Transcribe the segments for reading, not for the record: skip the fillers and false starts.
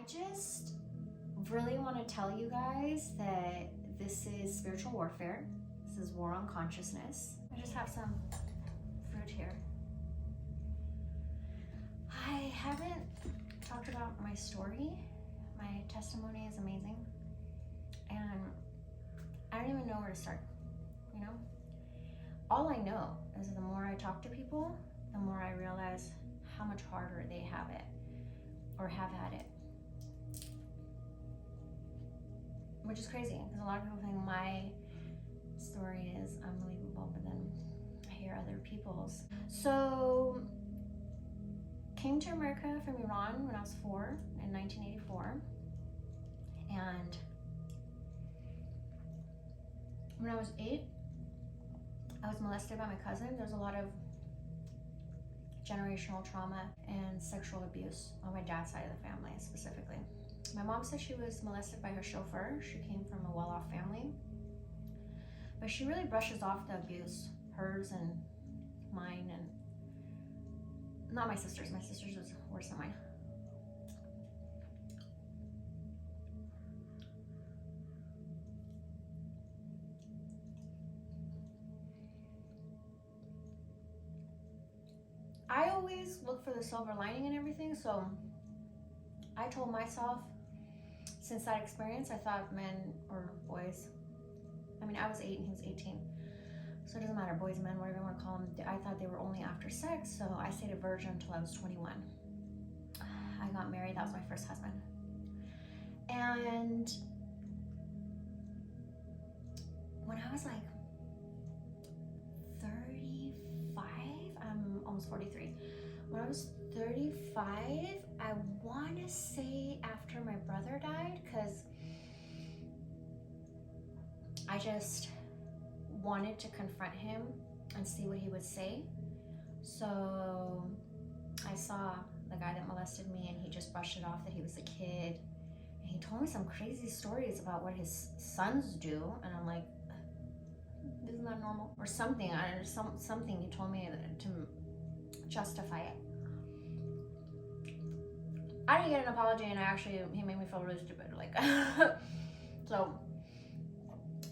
just really want to tell you guys that this is spiritual warfare. This is war on consciousness. I just have some fruit here. I haven't talked about my story. My testimony is amazing. And I don't even know where to start, you know? All I know is the more I talk to people, the more I realize how much harder they have it or have had it. Which is crazy, because a lot of people think my story is unbelievable, but then I hear other people's. So, came to America from Iran when I was 4 in 1984. And when I was 8, I was molested by my cousin. There's a lot of generational trauma and sexual abuse on my dad's side of the family specifically. My mom said she was molested by her chauffeur. She came from a well-off family. But she really brushes off the abuse, hers and mine, and not my sister's. My sister's was worse than mine. I always look for the silver lining in everything, so I told myself, since that experience, I thought men or boys, I mean, I was 8 and he was 18, so it doesn't matter, boys, men, whatever you want to call them, I thought they were only after sex, so I stayed a virgin until I was 21. I got married, that was my first husband. And when I was like 35, I'm almost 43. When I was 35, I want to say after my brother died, because I just wanted to confront him and see what he would say. So I saw the guy that molested me and he just brushed it off that he was a kid. And he told me some crazy stories about what his sons do. And I'm like, isn't that normal? Or something, something he told me to justify it. I didn't get an apology, and he made me feel really stupid, like, so.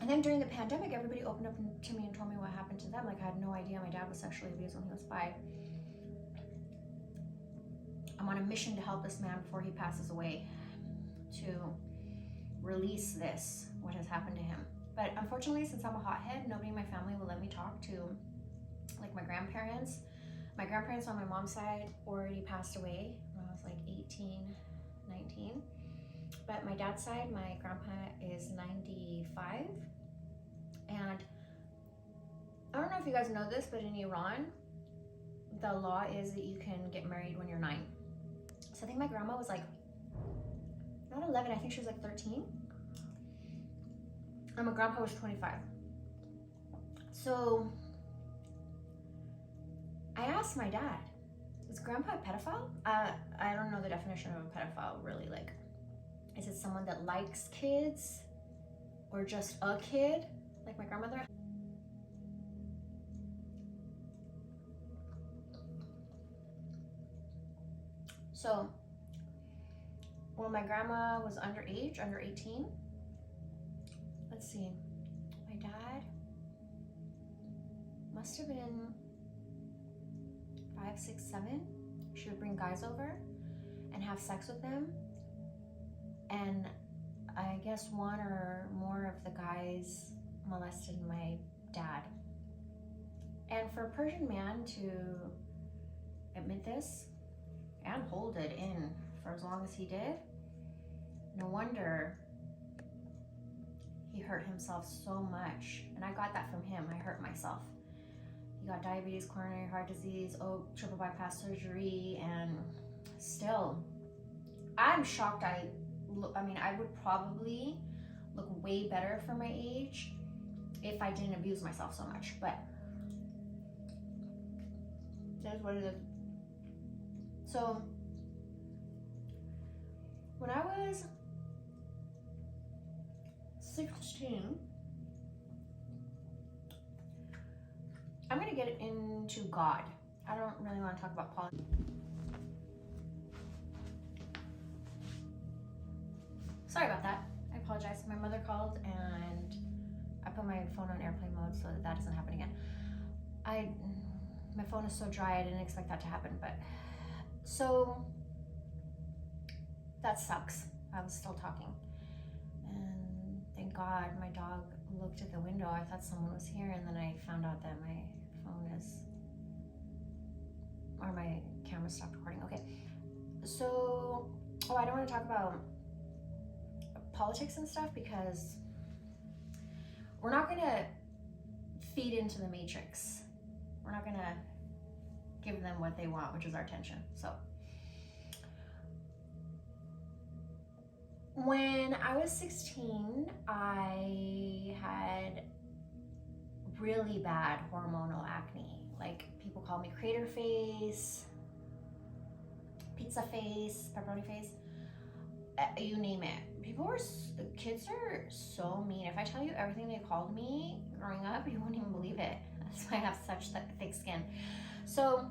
And then during the pandemic, everybody opened up to me and told me what happened to them. Like, I had no idea my dad was sexually abused when he was 5. I'm on a mission to help this man before he passes away, to release this, what has happened to him. But unfortunately, since I'm a hothead, nobody in my family will let me talk to, like, my grandparents. My grandparents on my mom's side already passed away when I was like 18, 19. But my dad's side, my grandpa is 95. And I don't know if you guys know this, but in Iran, the law is that you can get married when you're 9. So I think my grandma was like, not 11, I think she was like 13. And my grandpa was 25. So I asked my dad, is grandpa a pedophile? I don't know the definition of a pedophile, really. Like, is it someone that likes kids or just a kid, like my grandmother? So when my grandma was underage, under 18, let's see, my dad must have been 5, 6, 7. She would bring guys over and have sex with them. And I guess one or more of the guys molested my dad. And for a Persian man to admit this and hold it in for as long as he did, no wonder he hurt himself so much. And I got that from him. I hurt myself. He got diabetes, coronary heart disease, triple bypass surgery, and still, I'm shocked. I mean, I would probably look way better for my age if I didn't abuse myself so much, but that's what it is. So when I was 16, I'm gonna get into God. I don't really want to talk about politics. Sorry about that. I apologize. My mother called and I put my phone on airplane mode so that doesn't happen again. My phone is so dry, I didn't expect that to happen, but so that sucks. I was still talking. And thank God my dog looked at the window. I thought someone was here, and then I found out that my camera stopped recording. Okay. So, I don't want to talk about politics and stuff because we're not going to feed into the matrix. We're not going to give them what they want, which is our attention. So, when I was 16, I had really bad hormonal acne. Like, people call me crater face, pizza face, pepperoni face, you name it. Kids are so mean. If I tell you everything they called me growing up, you won't even believe it. That's why I have such thick skin. So,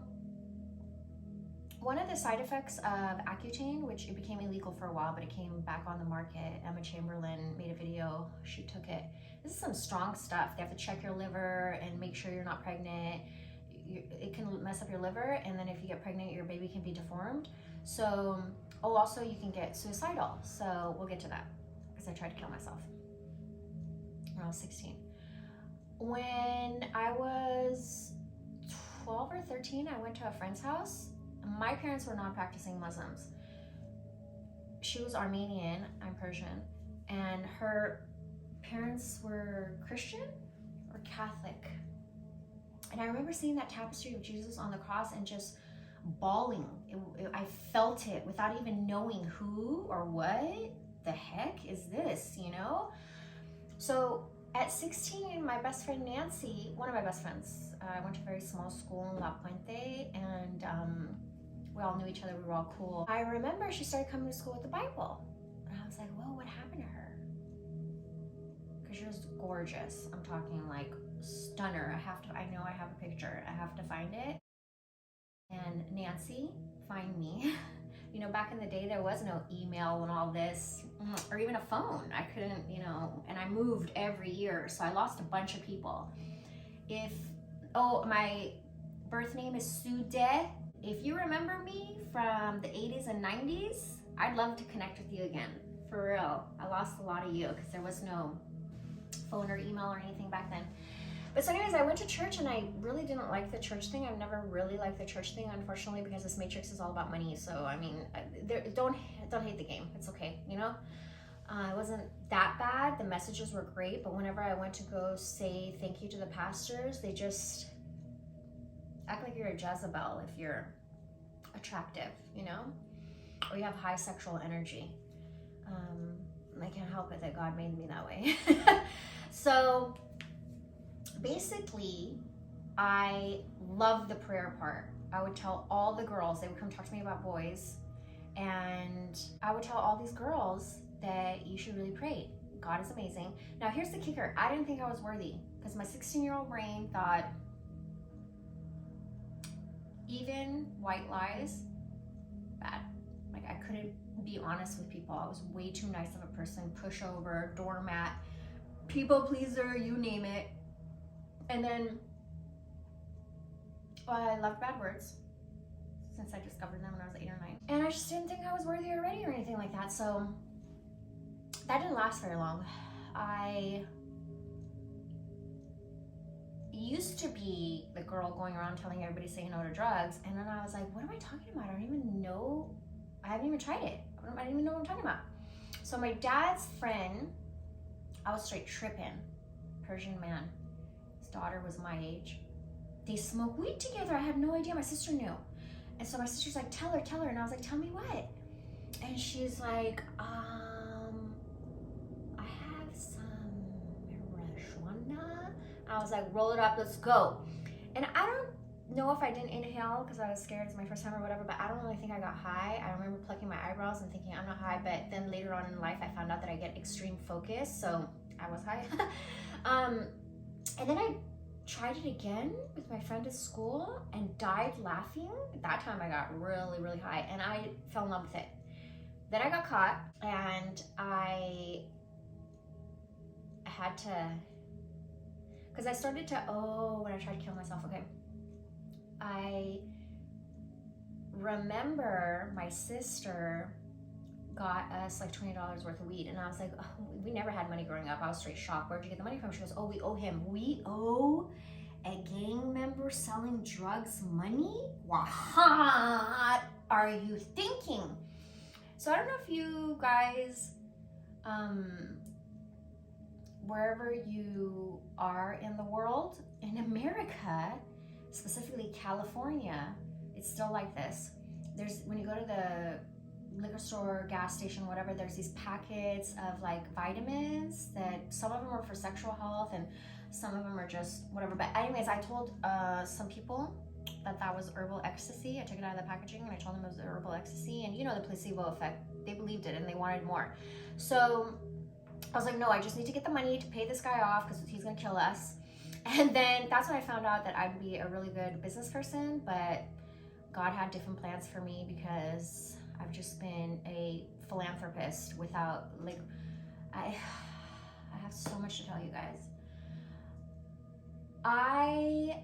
one of the side effects of Accutane, which it became illegal for a while, but it came back on the market. Emma Chamberlain made a video. She took it. This is some strong stuff. They have to check your liver and make sure you're not pregnant. It can mess up your liver, and then if you get pregnant, your baby can be deformed. So, also you can get suicidal. So we'll get to that because I tried to kill myself when I was 16. When I was 12 or 13, I went to a friend's house. My parents were non-practicing Muslims. She was Armenian, I'm Persian, and her parents were Christian or Catholic. And I remember seeing that tapestry of Jesus on the cross and just bawling. I felt it without even knowing who or what the heck is this, you know? So at 16, my best friend Nancy, one of my best friends, I went to a very small school in La Puente, and we all knew each other, we were all cool. I remember she started coming to school with the Bible. And I was like, whoa, what happened to her? Because she was gorgeous. I'm talking like stunner. I know I have a picture. I have to find it. And Nancy, find me. You know, back in the day, there was no email and all this, or even a phone. I couldn't, and I moved every year, so I lost a bunch of people. My birth name is Sude. If you remember me from the 80s and 90s, I'd love to connect with you again. For real. I lost a lot of you because there was no phone or email or anything back then. But so anyways, I went to church and I really didn't like the church thing. I've never really liked the church thing, unfortunately, because this matrix is all about money. So, I mean, don't hate the game. It's okay, It wasn't that bad. The messages were great, but whenever I went to go say thank you to the pastors, they just act like you're a Jezebel if you're attractive, or you have high sexual energy. I can't help it that God made me that way. So basically, I love the prayer part. I would tell all the girls, they would come talk to me about boys, and I would tell all these girls that you should really pray. God is amazing. Now here's the kicker. I didn't think I was worthy because my 16-year-old brain thought even white lies, bad. Like, I couldn't be honest with people. I was way too nice of a person, pushover, doormat, people pleaser, you name it. And then, I loved bad words since I discovered them when I was 8 or 9. And I just didn't think I was worthy already or anything like that. So that didn't last very long. I used to be the girl going around telling everybody to say no to drugs, and then I was like, what am I talking about? I don't even know. I haven't even tried it. I didn't even know what I'm talking about. So my dad's friend, I was straight tripping, Persian man. His daughter was my age. They smoke weed together. I had no idea. My sister knew. And so my sister's like, tell her. And I was like, tell me what? And she's like, I have some marijuana. I was like, roll it up, let's go. And I don't know if I didn't inhale because I was scared, it's my first time or whatever, but I don't really think I got high. I remember plucking my eyebrows and thinking I'm not high, but then later on in life I found out that I get extreme focus, so I was high. And then I tried it again with my friend at school and died laughing. That time I got really, really high and I fell in love with it. then I got caught, and I had to, because I started to, when I tried to kill myself, okay. I remember my sister got us like $20 worth of weed, and I was like, oh, we never had money growing up. I was straight shocked. Where'd you get the money from? She goes, oh, we owe him. We owe a gang member selling drugs money? What are you thinking? So I don't know if you guys, wherever you are in the world, in America, specifically California, it's still like this. There's, when you go to the liquor store, gas station, whatever, there's these packets of like vitamins that some of them are for sexual health and some of them are just whatever. But anyways, I told some people that was herbal ecstasy. I took it out of the packaging and I told them it was herbal ecstasy, and you know the placebo effect. They believed it and they wanted more. So I was like, no, I just need to get the money to pay this guy off because he's gonna kill us. And then that's when I found out that I'd be a really good business person, but God had different plans for me because I've just been a philanthropist without, like, I have so much to tell you guys. I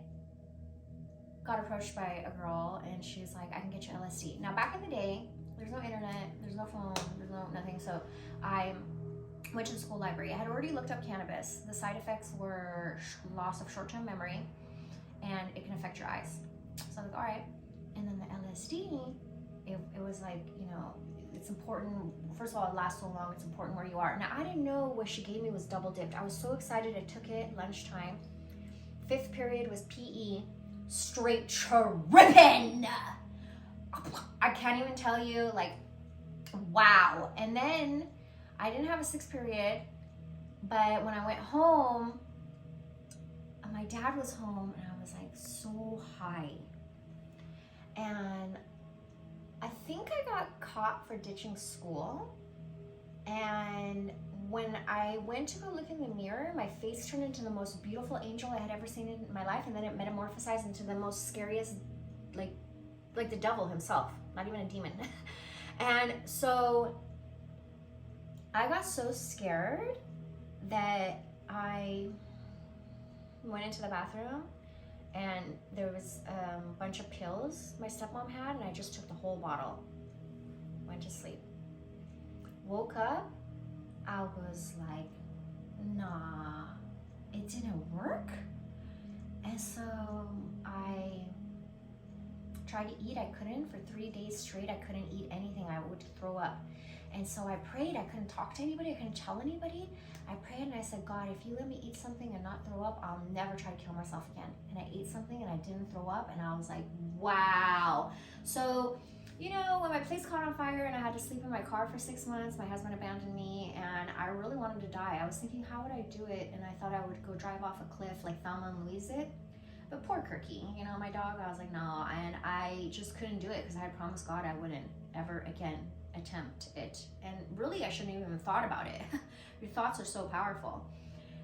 got approached by a girl and she was like, I can get you LSD. Now back in the day, there's no internet, there's no phone, there's no nothing. So I went to the school library. I had already looked up cannabis. The side effects were loss of short-term memory and it can affect your eyes. So I was like, all right. And then the LSD, it was like, you know, it's important. First of all, it lasts so long. It's important where you are. Now, I didn't know what she gave me was double dipped. I was so excited. I took it lunchtime. 5th period was PE. Straight tripping. I can't even tell you, like, wow. And then I didn't have a 6th period, but when I went home, my dad was home and I was like so high. And I think I got caught for ditching school. And when I went to go look in the mirror, my face turned into the most beautiful angel I had ever seen in my life. And then it metamorphosized into the most scariest, like the devil himself, not even a demon. And so I got so scared that I went into the bathroom and there was a bunch of pills my stepmom had, and I just took the whole bottle. Went to sleep. Woke up, I was like, nah, it didn't work. And so I tried to eat. I couldn't. For 3 days straight, I couldn't eat anything. I would throw up. And so I prayed. I couldn't talk to anybody. I couldn't tell anybody. I prayed and I said, God, if you let me eat something and not throw up, I'll never try to kill myself again. And I ate something and I didn't throw up, and I was like, wow. So, you know, when my place caught on fire and I had to sleep in my car for 6 months, my husband abandoned me and I really wanted to die. I was thinking, how would I do it? And I thought I would go drive off a cliff like Thelma and Louise it. But poor Kirky, you know, my dog, I was like, no. And I just couldn't do it because I had promised God I wouldn't ever again attempt it. And really, I shouldn't even have thought about it. Your thoughts are so powerful.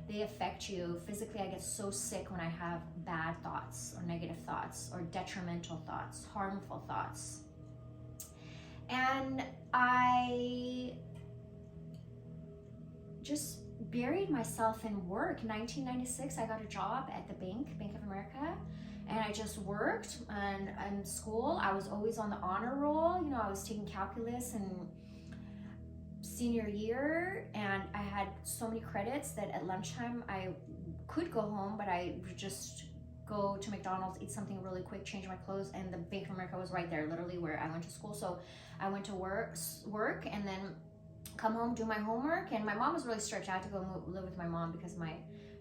They affect you. Physically, I get so sick when I have bad thoughts or negative thoughts or detrimental thoughts, harmful thoughts. And I just buried myself in work. 1996, I got a job at the Bank of America. And I just worked, and in school, I was always on the honor roll. You know, I was taking calculus in senior year, and I had so many credits that at lunchtime I could go home, but I would just go to McDonald's, eat something really quick, change my clothes, and the Bank of America was right there, literally where I went to school. So I went to work, and then come home, do my homework, and my mom was really strict. I had to go live with my mom because my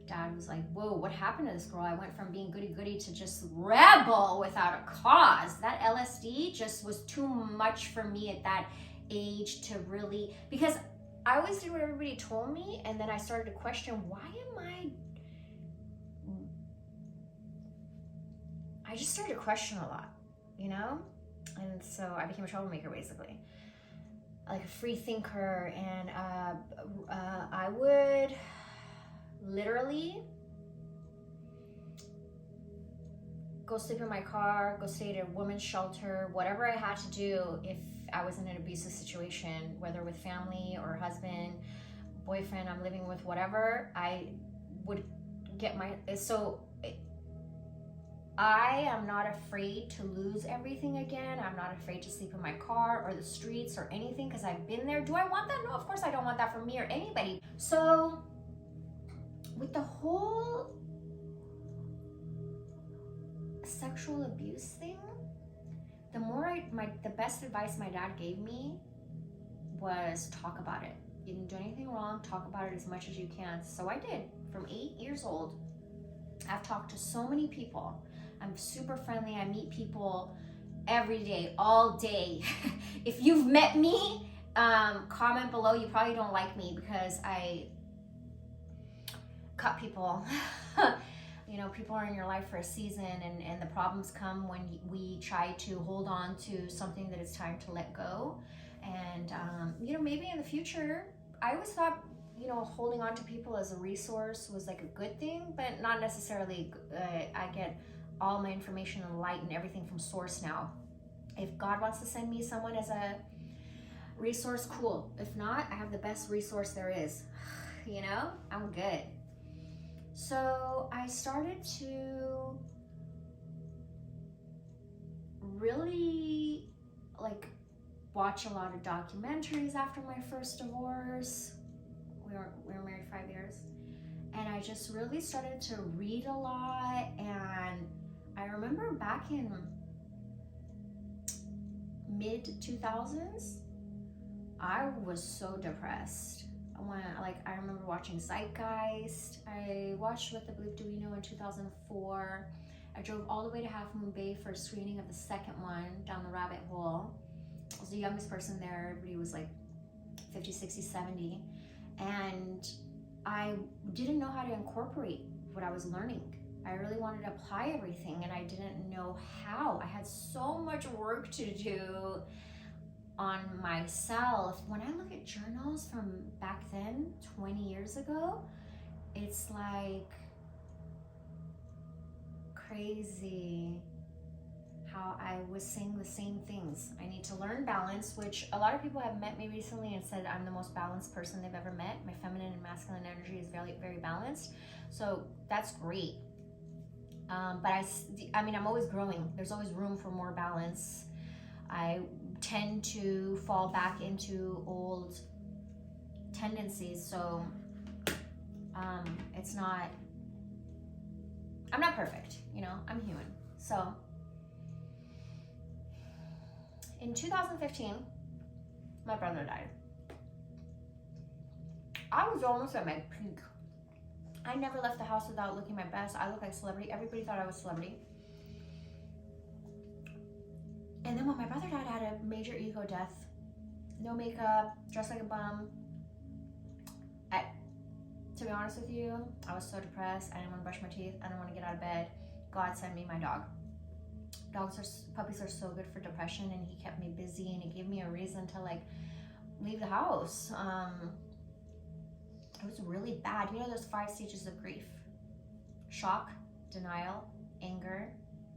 dad was like, whoa, what happened to this girl? I went from being goody-goody to just rebel without a cause. That LSD just was too much for me at that age to really, because I always did what everybody told me, and then I started to question, why am I just started to question a lot, you know? And so I became a troublemaker, basically. Like a free thinker, and I would literally go sleep in my car, go stay at a women's shelter, whatever I had to do. If I was in an abusive situation, whether with family or husband, boyfriend I'm living with, whatever, I would get I am not afraid to lose everything again. I'm not afraid to sleep in my car or the streets or anything, because I've been there. Do I want that? No, of course I don't want that for me or anybody. So with the whole sexual abuse thing, the best advice my dad gave me was talk about it. You didn't do anything wrong, talk about it as much as you can. So I did. From 8 years old, I've talked to so many people. I'm super friendly. I meet people every day, all day. If you've met me, comment below. You probably don't like me because I cut people. You know, people are in your life for a season, and the problems come when we try to hold on to something that it's time to let go. And, you know, maybe in the future, I always thought, you know, holding on to people as a resource was like a good thing, but not necessarily. I get all my information and light and everything from source now. If God wants to send me someone as a resource, cool. If not, I have the best resource there is. You know, I'm good. So I started to really like watch a lot of documentaries after my first divorce. We were married 5 years, and I just really started to read a lot. And I remember back in mid 2000s, I was so depressed. I remember watching Zeitgeist. I watched What the Bleep Do We Know in 2004. I drove all the way to Half Moon Bay for a screening of the second one, Down the Rabbit Hole. I was the youngest person there. Everybody was like 50, 60, 70. And I didn't know how to incorporate what I was learning. I really wanted to apply everything, and I didn't know how. I had so much work to do on myself. When I look at journals from back then, 20 years ago, it's like crazy how I was saying the same things. I need to learn balance, which a lot of people have met me recently and said I'm the most balanced person they've ever met. My feminine and masculine energy is very, very balanced. So that's great. But I mean, I'm always growing. There's always room for more balance. I tend to fall back into old tendencies. So I'm not perfect, you know, I'm human. So in 2015, my brother died. I was almost at my peak. I never left the house without looking my best. I look like a celebrity. Everybody thought I was a celebrity. And then when my brother died, I had a major ego death. No makeup, dressed like a bum. To be honest with you, I was so depressed. I didn't want to brush my teeth. I didn't want to get out of bed. God sent me my dog. Puppies are so good for depression, and he kept me busy, and he gave me a reason to like leave the house. It was really bad. You know, there's 5 stages of grief: shock, denial, anger,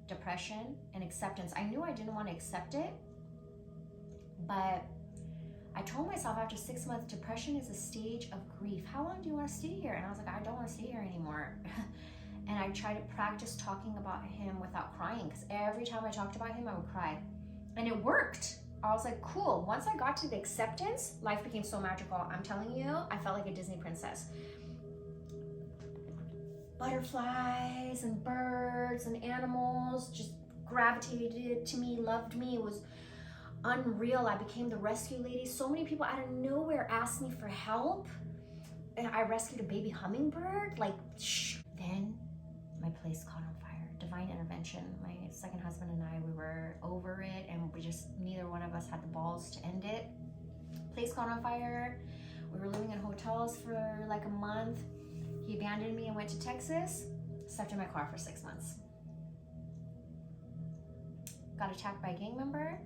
depression, and acceptance. I knew I didn't want to accept it, but I told myself after 6 months, depression is a stage of grief. How long do you want to stay here? And I was like, I don't want to stay here anymore. And I tried to practice talking about him without crying, because every time I talked about him, I would cry. And it worked. I was like, cool. Once I got to the acceptance, life became so magical. I'm telling you, I felt like a Disney princess. Butterflies and birds and animals just gravitated to me, loved me. It was unreal. I became the rescue lady. So many people out of nowhere asked me for help, and I rescued a baby hummingbird. Like, then my place caught on fire. Divine intervention. My second husband and I, we were over it, and neither one of us had the balls to end it. Place caught on fire. We were living in hotels for like a month. He abandoned me and went to Texas. Slept in my car for 6 months. Got attacked by a gang member.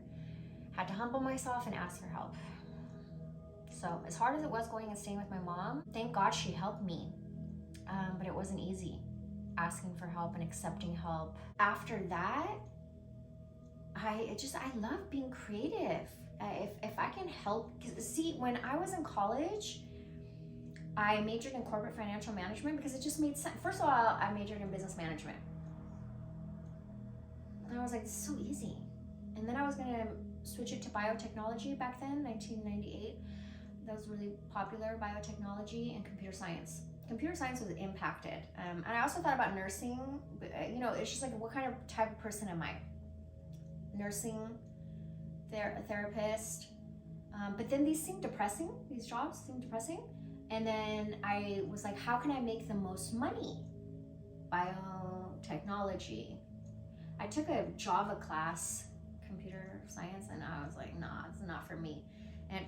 Had to humble myself and ask for help. So as hard as it was going and staying with my mom, thank God she helped me. But it wasn't easy asking for help and accepting help. After that, I love being creative. if I can help, because see, when I was in college, I majored in corporate financial management because it just made sense. First of all, I majored in business management. And I was like, it's so easy. And then I was gonna switch it to biotechnology back then, 1998. That was really popular, biotechnology and computer science. Computer science was impacted. And I also thought about nursing, but, it's just like, what kind of type of person am I? Nursing, therapist. But then these jobs seemed depressing. And then I was like, how can I make the most money? Biotechnology. I took a Java class, computer science, and I was like, nah, it's not for me. And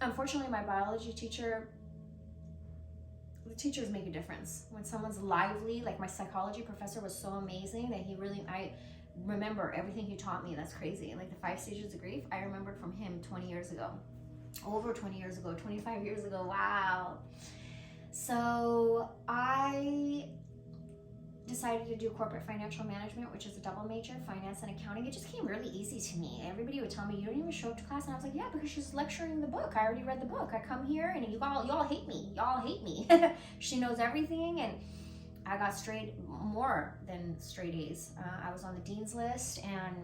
unfortunately, my biology teacher, the teachers make a difference. When someone's lively, like my psychology professor was so amazing that I remember everything he taught me. That's crazy. Like the 5 stages of grief, I remembered from him 20 years ago. Over 20 years ago, 25 years ago, wow. So I decided to do corporate financial management, which is a double major, finance and accounting. It just came really easy to me. Everybody would tell me, you don't even show up to class. And I was like, yeah, because she's lecturing the book. I already read the book. I come here and y'all hate me. Y'all hate me. She knows everything. And I got more than straight A's. I was on the dean's list and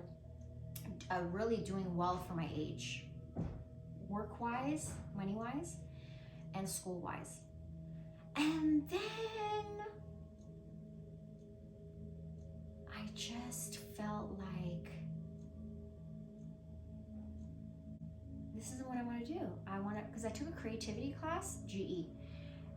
really doing well for my age. Work-wise, money-wise, and school-wise. And then I just felt like this isn't what I want to do. Because I took a creativity class, GE,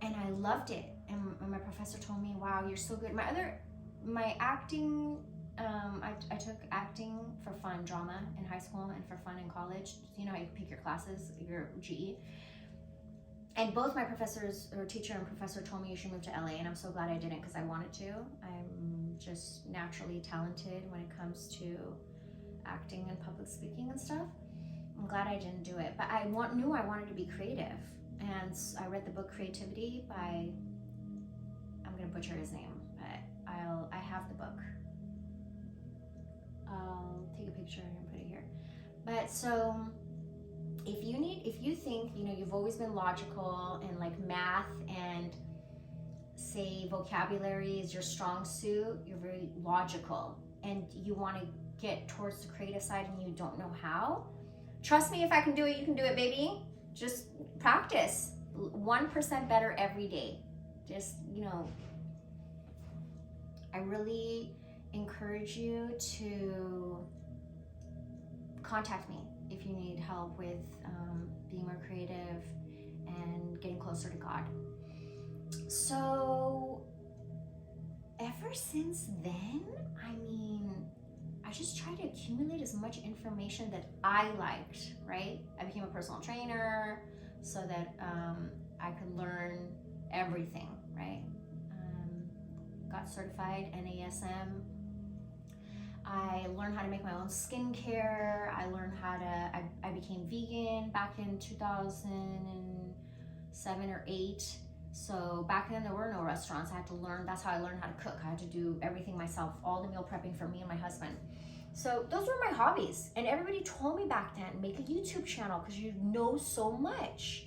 and I loved it. And my professor told me, wow, you're so good. My acting, I took acting for fun, drama in high school and for fun in college. You know how you pick your classes, your GE. And both my professors, or teacher and professor, told me you should move to LA, and I'm so glad I didn't because I wanted to. I'm just naturally talented when it comes to acting and public speaking and stuff. I'm glad I didn't do it, but I knew I wanted to be creative. And I read the book Creativity by, I'm gonna butcher his name, but I have the book. I'll take a picture and put it here. But so if you think, you've always been logical and like math and say vocabulary is your strong suit, you're very logical and you want to get towards the creative side and you don't know how, trust me, if I can do it, you can do it, baby. Just practice 1% better every day. Just, I really encourage you to contact me if you need help with being more creative and getting closer to God. So ever since then, I just tried to accumulate as much information that I liked, right? I became a personal trainer so that I could learn everything, right? Got certified NASM. I learned how to make my own skincare. I learned I became vegan back in 2007 or 8. So back then there were no restaurants. I had to learn, that's how I learned how to cook. I had to do everything myself, all the meal prepping for me and my husband. So those were my hobbies. And everybody told me back then, make a YouTube channel because you know so much.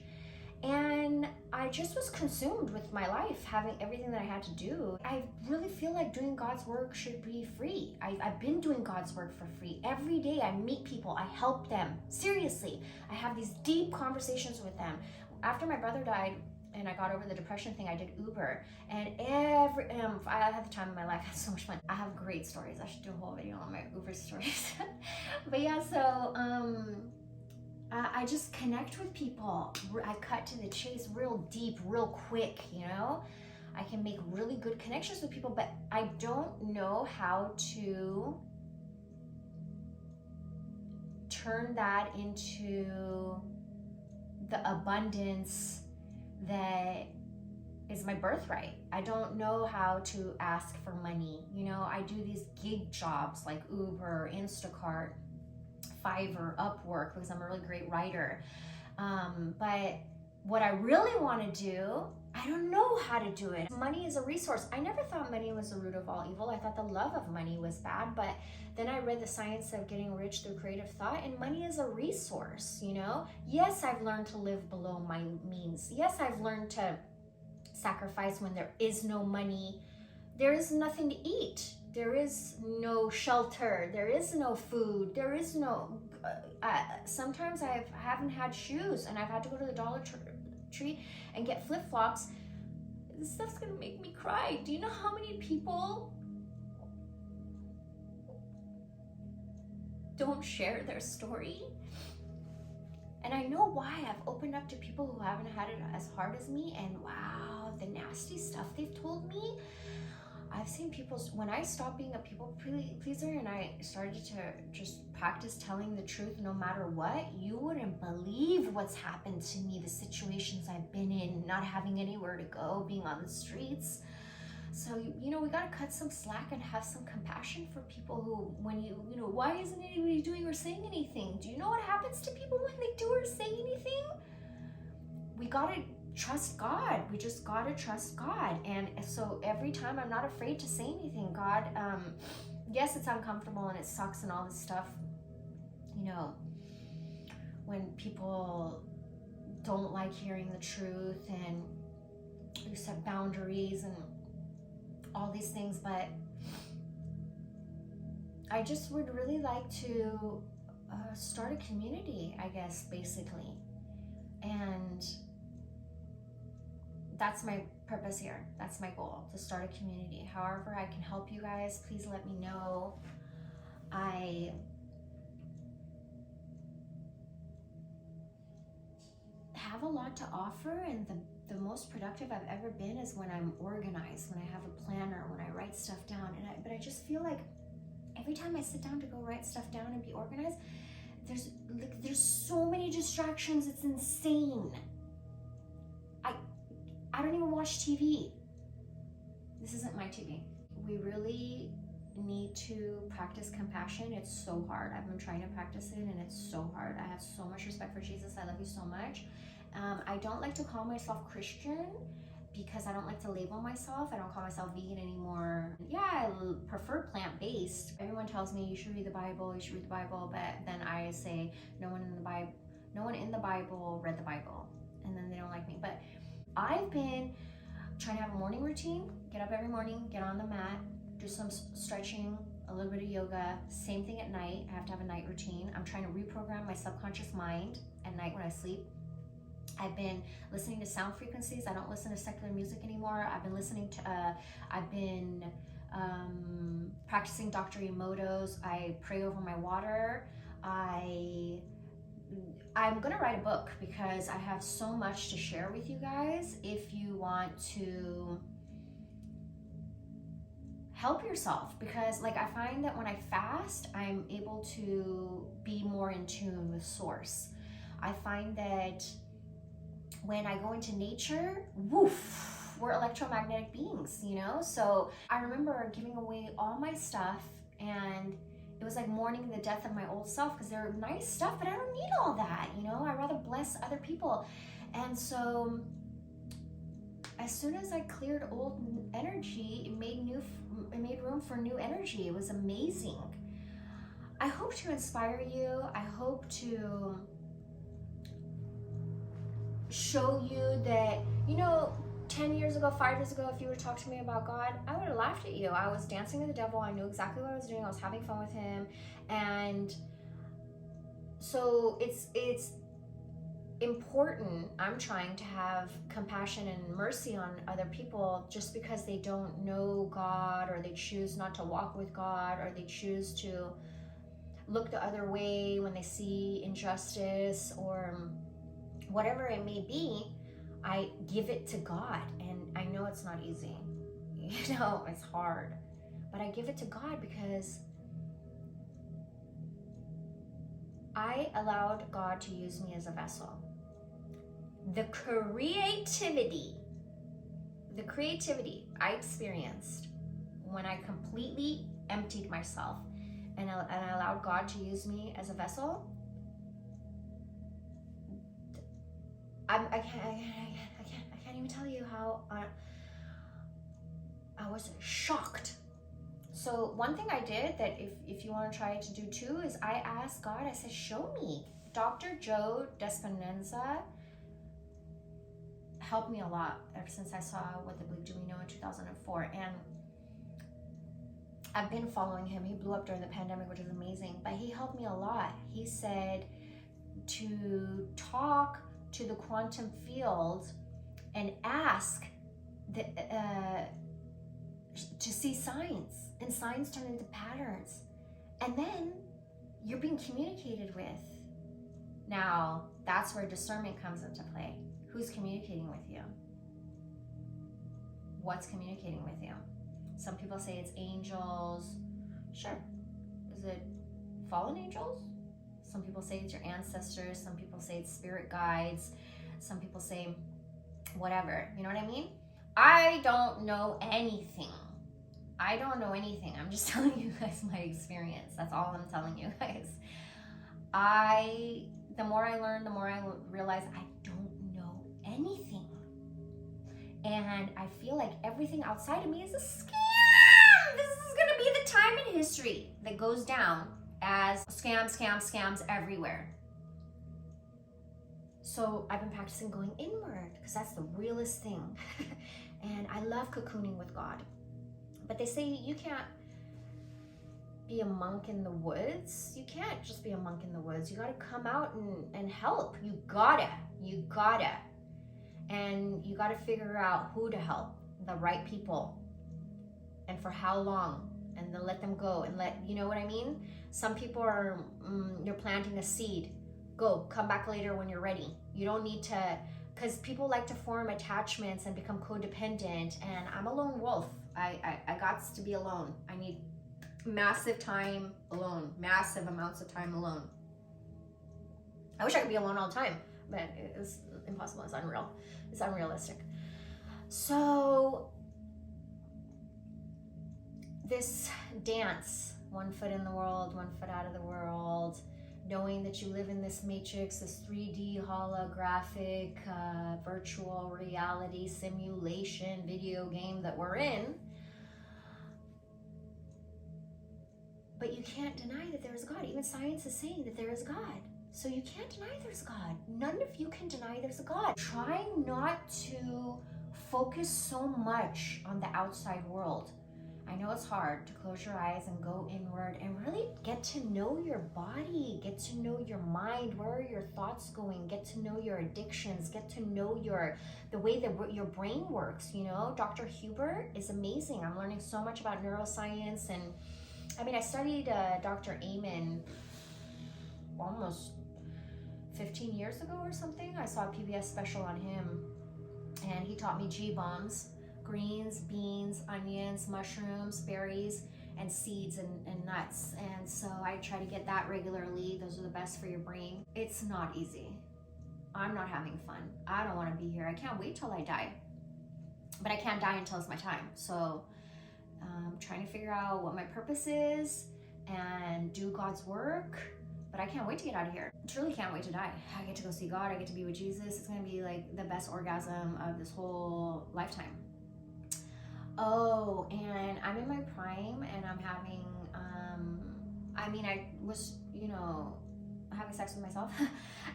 And I just was consumed with my life, having everything that I had to do. I really feel like doing God's work should be free. I've been doing God's work for free. Every day I meet people, I help them. Seriously, I have these deep conversations with them. After my brother died and I got over the depression thing, I did Uber. And I had the time of my life. I had so much fun. I have great stories. I should do a whole video on my Uber stories. But yeah, so I just connect with people. I cut to the chase real deep, real quick, I can make really good connections with people, but I don't know how to turn that into the abundance that is my birthright. I don't know how to ask for money. I do these gig jobs like Uber, Instacart, Fiverr, Upwork, because I'm a really great writer. But what I really want to do, I don't know how to do it. Money is a resource. I never thought money was the root of all evil. I thought the love of money was bad, but then I read the science of getting rich through creative thought, and money is a resource, you know? Yes, I've learned to live below my means. Yes, I've learned to sacrifice when there is no money. There is nothing to eat. There is no shelter. There is no food. There is no... sometimes I haven't had shoes, and I've had to go to the Dollar Tree and get flip-flops. This stuff's gonna make me cry. Do you know how many people don't share their story? And I know why. I've opened up to people who haven't had it as hard as me, and wow, the nasty stuff they've told me. I've seen people, when I stopped being a people pleaser and I started to just practice telling the truth no matter what, you wouldn't believe what's happened to me, the situations I've been in, not having anywhere to go, being on the streets. So, you know, we got to cut some slack and have some compassion for people who, when you know, why isn't anybody doing or saying anything? Do you know what happens to people when they do or say anything? We got to trust God. We just got to trust God. And so every time I'm not afraid to say anything. God, yes, it's uncomfortable and it sucks and all this stuff, you know, when people don't like hearing the truth and you set boundaries and all these things, but I just would really like to start a community, I guess, basically. And that's my purpose here. That's my goal, to start a community. However I can help you guys, please let me know. I have a lot to offer, and the most productive I've ever been is when I'm organized, when I have a planner, when I write stuff down. But I just feel like every time I sit down to go write stuff down and be organized, there's so many distractions. It's insane. I don't even watch TV. This isn't my TV. We really need to practice compassion. It's so hard. I've been trying to practice it, and it's so hard. I have so much respect for Jesus. I love you so much. I don't like to call myself Christian because I don't like to label myself. I don't call myself vegan anymore. Yeah, I prefer plant-based. Everyone tells me you should read the Bible, but then I say no one in the Bible read the Bible, and then they don't like me. But I've been trying to have a morning routine, get up every morning, get on the mat, do some stretching, a little bit of yoga. Same thing at night. I have to have a night routine. I'm trying to reprogram my subconscious mind at night when I sleep. I've been listening to sound frequencies. I don't listen to secular music anymore. I've been practicing Dr. Emoto's. I pray over my water. I'm gonna write a book because I have so much to share with you guys. If you want to help yourself, because like I find that when I fast, I'm able to be more in tune with source. I find that when I go into nature, woof, we're electromagnetic beings, you know? So I remember giving away all my stuff, and it was like mourning the death of my old self, because they're nice stuff, but I don't need all that, you know? I'd rather bless other people. And so as soon as I cleared old energy, it made room for new energy. It was amazing. I hope to inspire you. I hope to show you that, you know, 10 years ago, 5 years ago, if you were to talk to me about God, I would have laughed at you. I was dancing with the devil. I knew exactly what I was doing. I was having fun with him. And so it's important. I'm trying to have compassion and mercy on other people just because they don't know God, or they choose not to walk with God, or they choose to look the other way when they see injustice or whatever it may be. I give it to God, and I know it's not easy. You know, it's hard, but I give it to God because I allowed God to use me as a vessel. The creativity I experienced when I completely emptied myself and I allowed God to use me as a vessel, I can't even tell you how I was shocked. So one thing I did that if you want to try to do too is I asked God, I said, show me. Dr. Joe Dispenza helped me a lot ever since I saw What the Bleep Do We Know in 2004. And I've been following him. He blew up during the pandemic, which is amazing, but he helped me a lot. He said to talk to the quantum field and ask to see signs, and signs turn into patterns, and then you're being communicated with. Now, that's where discernment comes into play. Who's communicating with you? What's communicating with you? Some people say it's angels. Sure. Is it fallen angels? Some people say it's your ancestors. Some people say it's spirit guides. Some people say whatever. You know what I mean? I don't know anything. I don't know anything. I'm just telling you guys my experience. That's all I'm telling you guys. The more I learn, the more I realize I don't know anything. And I feel like everything outside of me is a scam. This is going to be the time in history that goes down as scams everywhere. So I've been practicing going inward because that's the realest thing. And I love cocooning with God. But they say you can't be a monk in the woods. You can't just be a monk in the woods. You got to come out and help. You gotta. And you got to figure out who to help, the right people, and for how long, and then let them go and you know what I mean? Some people are, you're planting a seed. Go, come back later when you're ready. You don't need to, because people like to form attachments and become codependent, and I'm a lone wolf. I got to be alone. I need massive time alone, massive amounts of time alone. I wish I could be alone all the time, but it's impossible. It's unreal. It's unrealistic. So this dance, 1 foot in the world, 1 foot out of the world, knowing that you live in this matrix, this 3D holographic virtual reality simulation video game that we're in, but you can't deny that there is God. Even science is saying that there is God. So you can't deny there's God. None of you can deny there's a God. Try not to focus so much on the outside world. I know it's hard to close your eyes and go inward and really get to know your body, get to know your mind, where are your thoughts going, get to know your addictions, get to know the way that your brain works, you know? Dr. Huber is amazing. I'm learning so much about neuroscience, and I mean, I studied Dr. Amen almost 15 years ago or something. I saw a PBS special on him, and he taught me G-bombs, greens, beans, onions, mushrooms, berries, and seeds and nuts. And so I try to get that regularly. Those are the best for your brain. It's not easy. I'm not having fun. I don't want to be here. I can't wait till I die. But I can't die until it's my time. So I'm trying to figure out what my purpose is and do God's work. But I can't wait to get out of here. I truly can't wait to die. I get to go see God. I get to be with Jesus. It's going to be like the best orgasm of this whole lifetime. Oh, and I'm in my prime, and I'm having, I was, having sex with myself,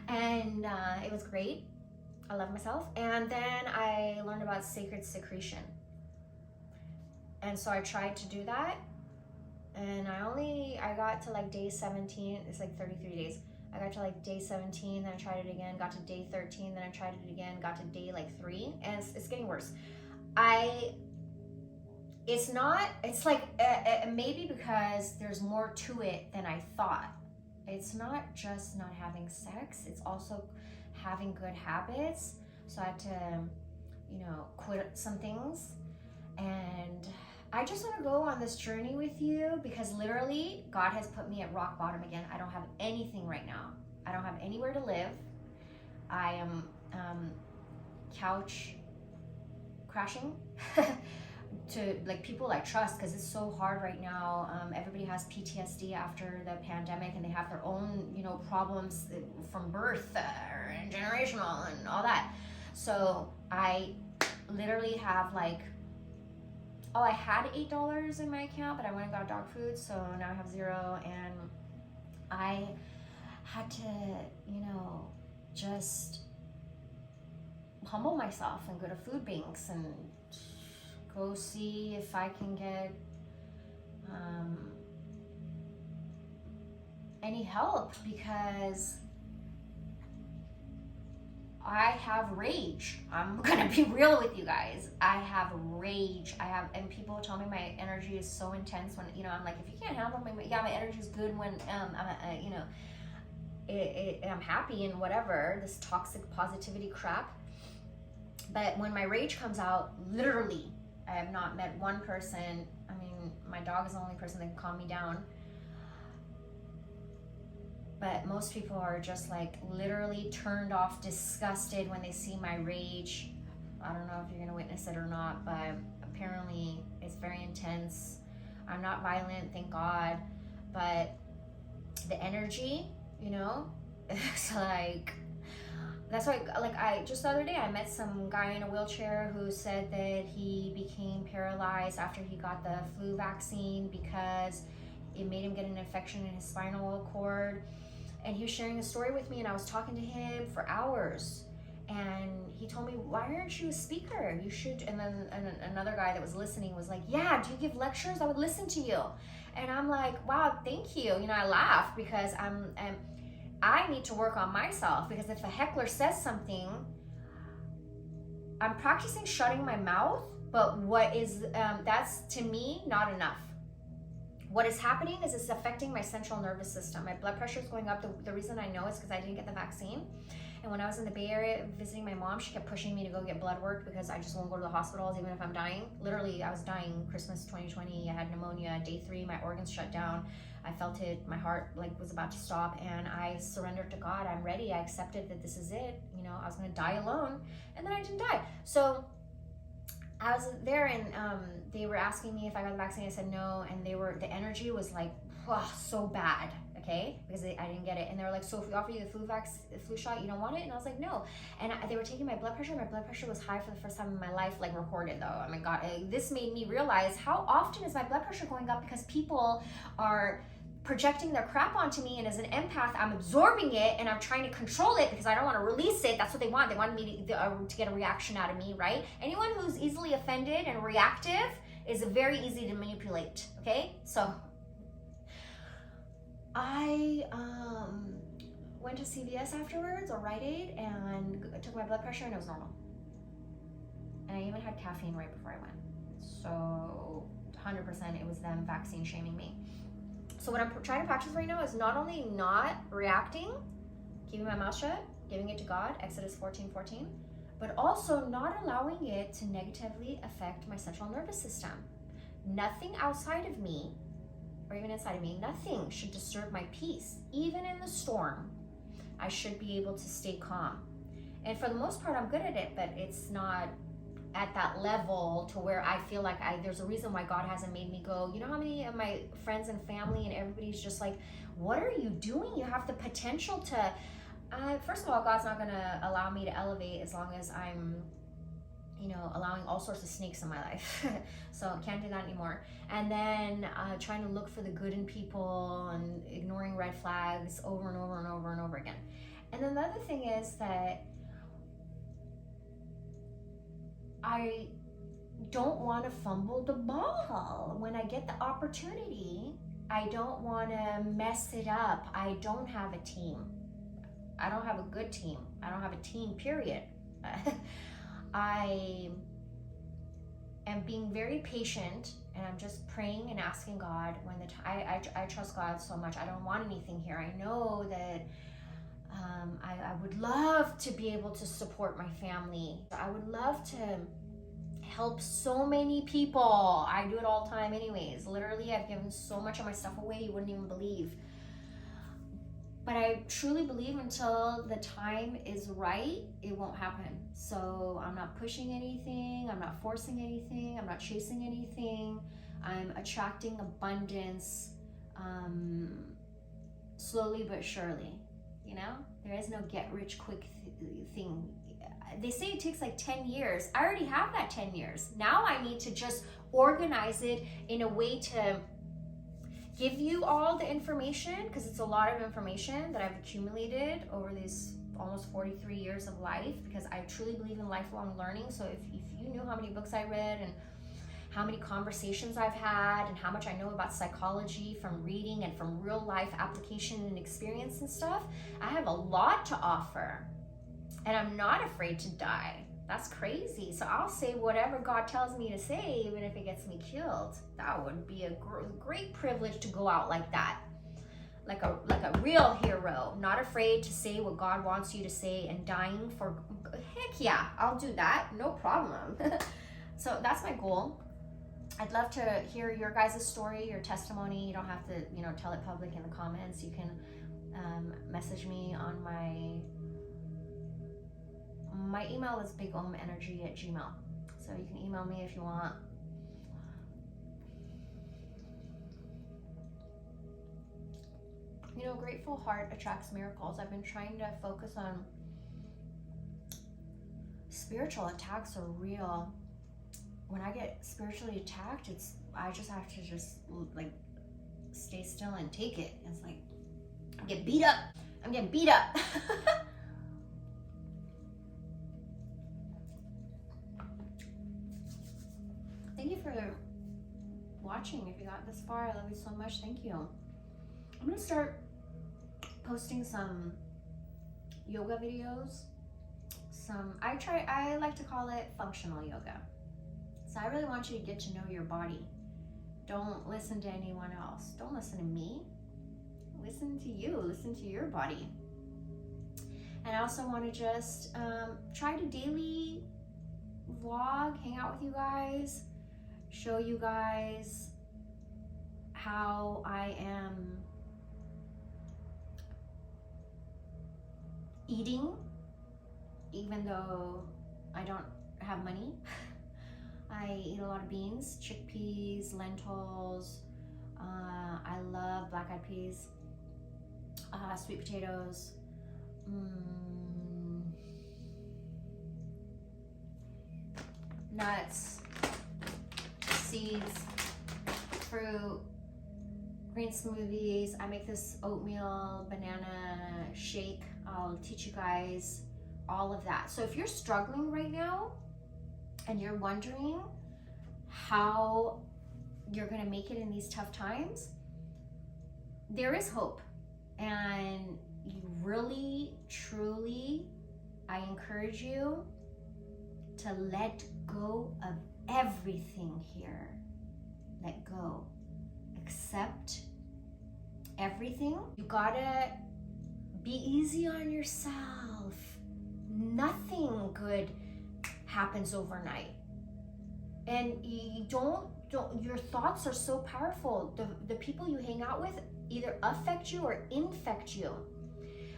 and it was great. I love myself. And then I learned about sacred secretion. And so I tried to do that. And I got to like day 17, it's like 33 days. I got to like day 17, then I tried it again, got to day 13, then I tried it again, got to day like 3, and it's getting worse. It's like, maybe because there's more to it than I thought. It's not just not having sex, it's also having good habits. So I had to, quit some things. And I just want to go on this journey with you because literally God has put me at rock bottom again. I don't have anything right now. I don't have anywhere to live. I am couch crashing. to like people I trust, because it's so hard right now. Everybody has PTSD after the pandemic, and they have their own, you know, problems from birth and generational and all that. So I literally have like, oh, I had $8 in my account, but I went and got dog food, so now I have 0. And I had to, you know, just humble myself and go to food banks and go see if I can get any help, because I have rage. I'm gonna be real with you guys. I have rage. And people tell me my energy is so intense when, you know, I'm like, if you can't handle my energy is good when, I'm, you know, I'm happy and whatever, this toxic positivity crap. But when my rage comes out, literally, I have not met one person. I mean, my dog is the only person that can calm me down. But most people are just like literally turned off, disgusted when they see my rage. I don't know if you're gonna witness it or not, but apparently it's very intense. I'm not violent, thank God, but the energy, you know, it's like, that's why, like, I just the other day I met some guy in a wheelchair who said that he became paralyzed after he got the flu vaccine because it made him get an infection in his spinal cord. And he was sharing a story with me, and I was talking to him for hours. And he told me, why aren't you a speaker? You should. And then another guy that was listening was like, yeah, do you give lectures? I would listen to you. And I'm like, wow, thank you. You know, I laugh because I need to work on myself, because if a heckler says something, I'm practicing shutting my mouth, but what is, that's to me not enough. What is happening is it's affecting my central nervous system. My blood pressure is going up. The reason I know is because I didn't get the vaccine. And when I was in the Bay Area visiting my mom, she kept pushing me to go get blood work because I just won't go to the hospitals even if I'm dying. Literally, I was dying Christmas 2020. I had pneumonia. Day 3, my organs shut down. I felt it. My heart like was about to stop, and I surrendered to God. I'm ready. I accepted that this is it. You know, I was going to die alone, and then I didn't die. So I was there, and they were asking me if I got the vaccine. I said no, and the energy was like, so bad, okay, because I didn't get it. And they were like, so if we offer you the flu shot, you don't want it? And I was like, no. And they were taking my blood pressure. My blood pressure was high for the first time in my life, like recorded though. Oh my God, this made me realize how often is my blood pressure going up because people are projecting their crap onto me, and as an empath, I'm absorbing it and I'm trying to control it because I don't want to release it. That's what they want. They want me to get a reaction out of me, right? Anyone who's easily offended and reactive is very easy to manipulate, okay? So I went to CVS afterwards, or Rite Aid, and took my blood pressure, and it was normal. And I even had caffeine right before I went. So 100% it was them vaccine shaming me. So what I'm trying to practice right now is not only not reacting, keeping my mouth shut, giving it to God, Exodus 14:14, but also not allowing it to negatively affect my central nervous system. Nothing outside of me, or even inside of me, nothing should disturb my peace. Even in the storm, I should be able to stay calm. And for the most part, I'm good at it, but it's not at that level to where I feel like there's a reason why God hasn't made me go. You know how many of my friends and family and everybody's just like, what are you doing? You have the potential to, first of all, God's not going to allow me to elevate as long as I'm, you know, allowing all sorts of snakes in my life. So I can't do that anymore. And then trying to look for the good in people and ignoring red flags over and over and over and over again. And then the other thing is that I don't want to fumble the ball when I get the opportunity. I don't want to mess it up. I don't have a team. I don't have a good team. I don't have a team, period. I am being very patient, and I'm just praying and asking God when I trust God so much. I don't want anything here. I know that I would love to be able to support my family. I would love to help so many people. I do it all the time anyways. Literally, I've given so much of my stuff away you wouldn't even believe. But I truly believe until the time is right, it won't happen. So I'm not pushing anything, I'm not forcing anything, I'm not chasing anything. I'm attracting abundance, slowly but surely. You know, there is no get rich quick thing. They say it takes like 10 years. I already have that 10 years. Now I need to just organize it in a way to give you all the information, because it's a lot of information that I've accumulated over these almost 43 years of life, because I truly believe in lifelong learning. So if you knew how many books I read and how many conversations I've had and how much I know about psychology from reading and from real life application and experience and stuff, I have a lot to offer, and I'm not afraid to die. That's crazy. So I'll say whatever God tells me to say, even if it gets me killed. That would be a great privilege to go out like that. Like a real hero, not afraid to say what God wants you to say and dying for, heck yeah, I'll do that, no problem. So that's my goal. I'd love to hear your guys' story, your testimony. You don't have to, tell it public in the comments. You can message me on my email is bigomenergy@gmail.com. So you can email me if you want. Grateful heart attracts miracles. I've been trying to focus on spiritual attacks are real. When I get spiritually attacked, I just have to like stay still and take it. It's like I'm getting beat up. Thank you for watching. If you got this far, I love you so much. Thank you. I'm gonna start posting some yoga videos. I like to call it functional yoga. So I really want you to get to know your body. Don't listen to anyone else. Don't listen to me. Listen to you. Listen to your body. And I also want to just try to daily vlog, hang out with you guys, show you guys how I am eating, even though I don't have money. I eat a lot of beans, chickpeas, lentils. I love black-eyed peas, sweet potatoes, nuts, seeds, fruit, green smoothies. I make this oatmeal banana shake. I'll teach you guys all of that. So if you're struggling right now and you're wondering how you're gonna make it in these tough times, there is hope. And you really, truly, I encourage you to let go of everything here. Let go. Accept everything. You gotta be easy on yourself. Nothing good happens overnight. And you don't your thoughts are so powerful. The people you hang out with either affect you or infect you.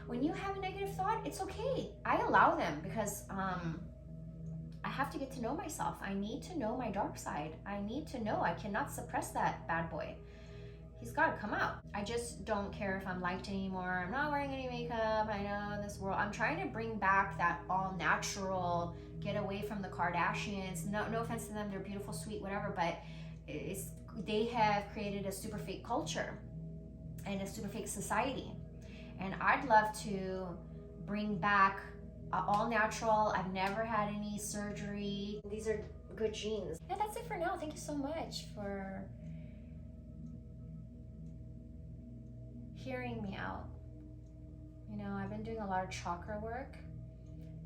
When you have a negative thought, it's okay. I allow them because I have to get to know myself. I need to know my dark side. I need to know. I cannot suppress that bad boy. He's got to come out. I just don't care if I'm liked anymore. I'm not wearing any makeup. I know in this world, I'm trying to bring back that all natural, get away from the Kardashians. No offense to them. They're beautiful, sweet, whatever, but they have created a super fake culture and a super fake society. And I'd love to bring back all natural. I've never had any surgery. These are good genes. Yeah, that's it for now. Thank you so much for hearing me out. I've been doing a lot of chakra work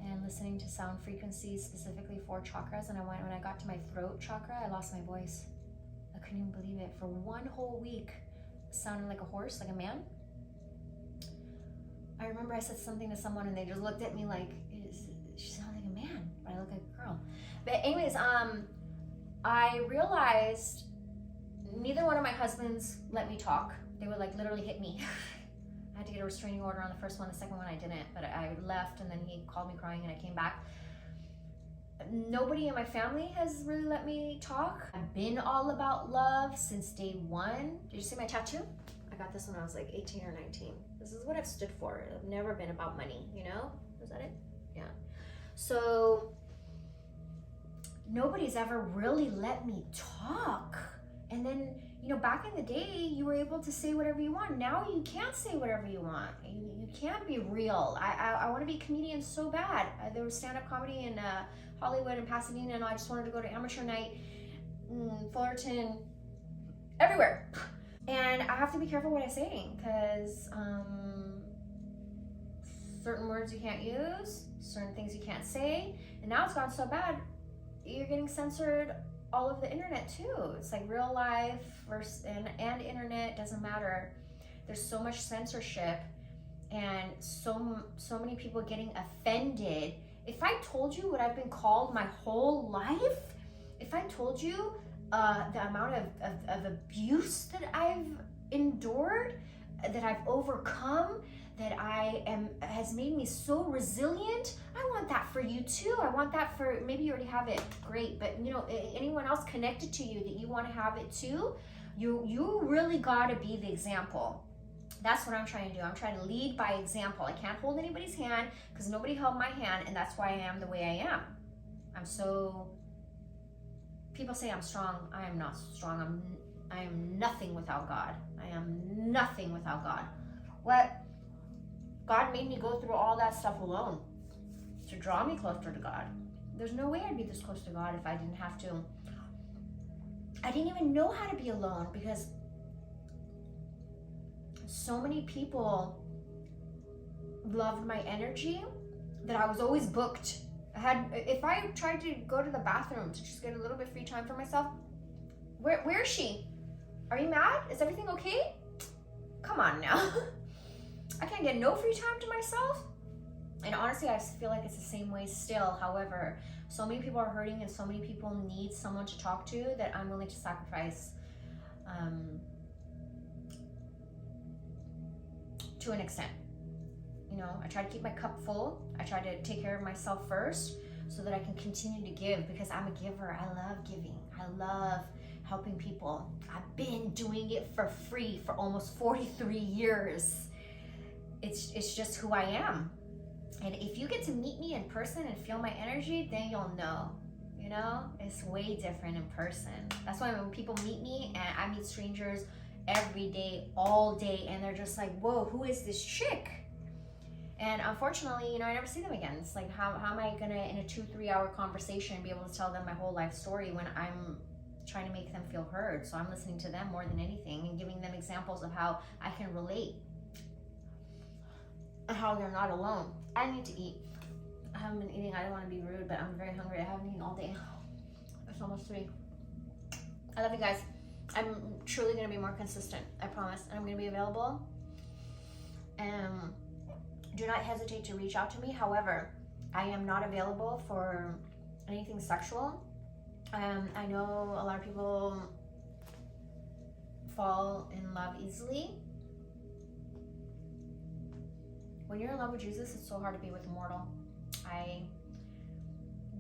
and listening to sound frequencies specifically for chakras. And when I got to my throat chakra, I lost my voice. I couldn't even believe it. For one whole week, sounded like a horse, like a man. I remember I said something to someone and they just looked at me like, she sounded like a man, but I look like a girl. But anyways, I realized neither one of my husbands let me talk. They would like literally hit me. I had to get a restraining order on the first one. The second one I didn't, but I left, and then he called me crying, and I came back. Nobody in my family has really let me talk. I've been all about love since day one. Did you see my tattoo? I got this when I was like 18 or 19. This is what I've stood for. I've never been about money, you know? Is that it? Yeah. So nobody's ever really let me talk. And then, you know, back in the day, you were able to say whatever you want. Now you can't say whatever you want. You can't be real. I want to be a comedian so bad. There was stand-up comedy in Hollywood and Pasadena, and I just wanted to go to amateur night, Fullerton, everywhere. And I have to be careful what I say, because certain words you can't use, certain things you can't say, and now it's gotten so bad, you're getting censored all over the internet too. It's like real life versus and internet, doesn't matter. There's so much censorship, and so many people getting offended. If I told you what I've been called my whole life, if I told you the amount of abuse that I've endured, that I've overcome, that has made me so resilient, I want that for you too. I want that for, maybe you already have it, great, but you know, anyone else connected to you that you want to have it too, you really got to be the example. That's what I'm trying to do. I'm trying to lead by example. I can't hold anybody's hand because nobody held my hand, and that's why I am the way I am. People say I'm strong. I am not strong. I am nothing without God. I am nothing without God. What? God made me go through all that stuff alone to draw me closer to God. There's no way I'd be this close to God if I didn't have to. I didn't even know how to be alone, because so many people loved my energy that I was always booked. If I tried to go to the bathroom to just get a little bit free time for myself, where is she? Are you mad? Is everything okay? Come on now. I can't get no free time to myself. And honestly, I feel like it's the same way still. However, so many people are hurting, and so many people need someone to talk to, that I'm willing to sacrifice to an extent. You know, I try to keep my cup full. I try to take care of myself first so that I can continue to give, because I'm a giver. I love giving. I love helping people. I've been doing it for free for almost 43 years. It's just who I am. And if you get to meet me in person and feel my energy, then you'll know. You know, it's way different in person. That's why when people meet me, and I meet strangers every day, all day, and they're just like, whoa, who is this chick? And unfortunately, you know, I never see them again. It's like, how am I gonna, in a 2-3 hour conversation, be able to tell them my whole life story when I'm trying to make them feel heard? So I'm listening to them more than anything, and giving them examples of how I can relate and how they're not alone. I need to eat. I haven't been eating. I don't want to be rude, but I'm very hungry. I haven't eaten all day. It's almost 3. I love you guys. I'm truly going to be more consistent, I promise. And I'm going to be available. Do not hesitate to reach out to me. However, I am not available for anything sexual. I know a lot of people fall in love easily. When you're in love with Jesus, it's so hard to be with a mortal.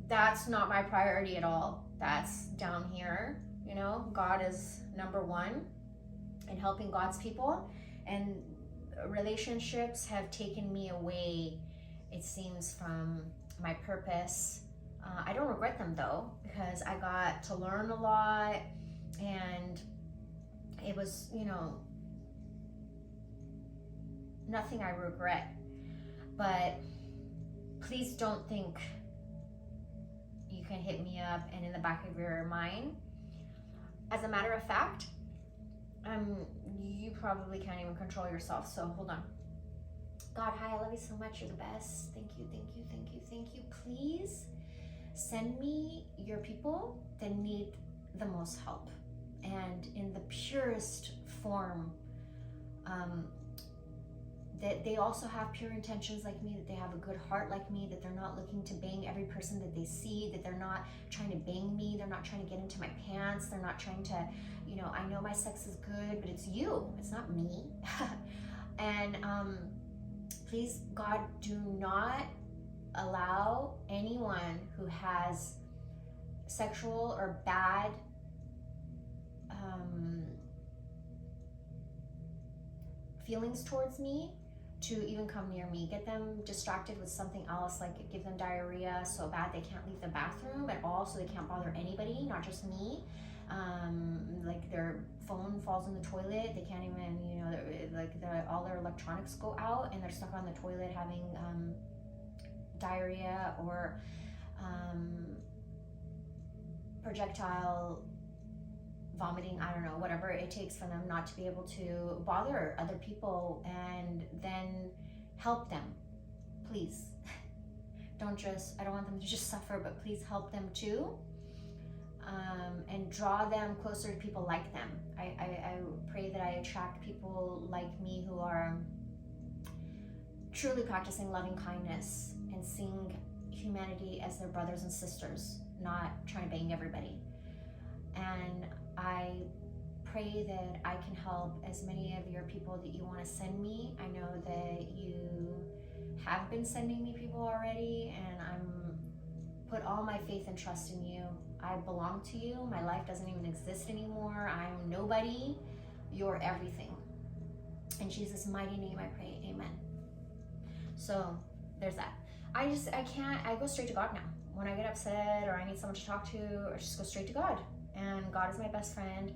That's not my priority at all. That's down here. You know, God is number one in helping God's people, and relationships have taken me away, it seems, from my purpose. I don't regret them though, because I got to learn a lot, and it was, you know, nothing I regret. But please don't think you can hit me up and in the back of your mind. As a matter of fact, you probably can't even control yourself, so hold on. God, hi, I love you so much. You're the best. Thank you, thank you, thank you, thank you. Please send me your people that need the most help, and in the purest form, that they also have pure intentions like me, that they have a good heart like me, that they're not looking to bang every person that they see, that they're not trying to bang me, they're not trying to get into my pants, they're not trying to, you know, I know my sex is good, but it's you, it's not me. And please, God, do not allow anyone who has sexual or bad feelings towards me to even come near me. Get them distracted with something else, like give them diarrhea so bad they can't leave the bathroom at all, so they can't bother anybody, not just me. Like their phone falls in the toilet, they can't even, you know, all their electronics go out and they're stuck on the toilet having diarrhea or projectile vomiting, I don't know, whatever it takes for them not to be able to bother other people, and then help them, please. I don't want them to just suffer, but please help them too, and draw them closer to people like them. I pray that I attract people like me who are truly practicing loving kindness and seeing humanity as their brothers and sisters, not trying to bang everybody. And I pray that I can help as many of your people that you want to send me. I know that you have been sending me people already, and I'm put all my faith and trust in you. I belong to you. My life doesn't even exist anymore. I'm nobody. You're everything. In Jesus' mighty name I pray, amen. So there's that. I go straight to God now. When I get upset or I need someone to talk to, I just go straight to God. And God is my best friend,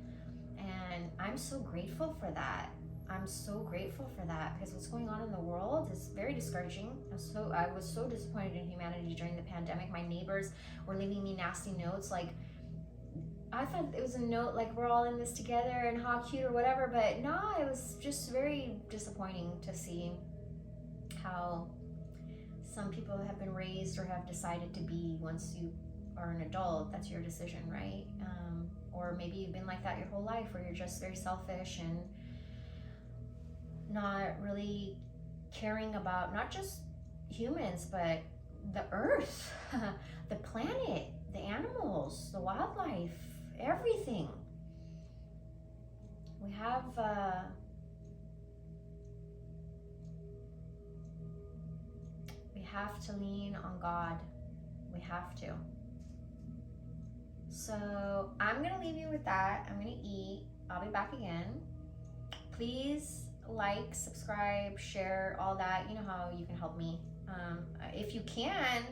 and I'm so grateful for that. I'm so grateful for that, because what's going on in the world is very discouraging. I was so disappointed in humanity during the pandemic. My neighbors were leaving me nasty notes, like I thought it was a note like we're all in this together and how cute or whatever, but no, it was just very disappointing to see how some people have been raised or have decided to be. Once you are an adult, that's your decision, right? Or maybe you've been like that your whole life, where you're just very selfish and not really caring about not just humans, but the earth, the planet, the animals, the wildlife, everything. We have to lean on God. We have to. So I'm gonna leave you with that. I'm gonna eat. I'll be back again. Please like, subscribe, share, all that. You know how you can help me. If you can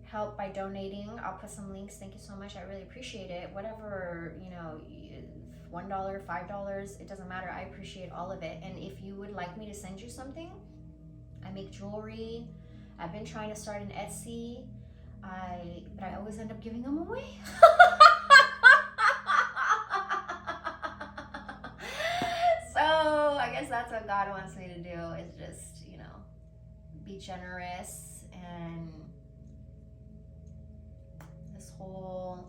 help by donating, I'll put some links. Thank you so much. I really appreciate it. Whatever, you know, $1, $5, it doesn't matter. I appreciate all of it. And if you would like me to send you something, I make jewelry. I've been trying to start an Etsy. But I always end up giving them away. So I guess that's what God wants me to do, is just, you know, be generous. And this whole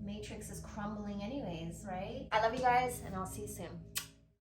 matrix is crumbling anyways, right? I love you guys, and I'll see you soon.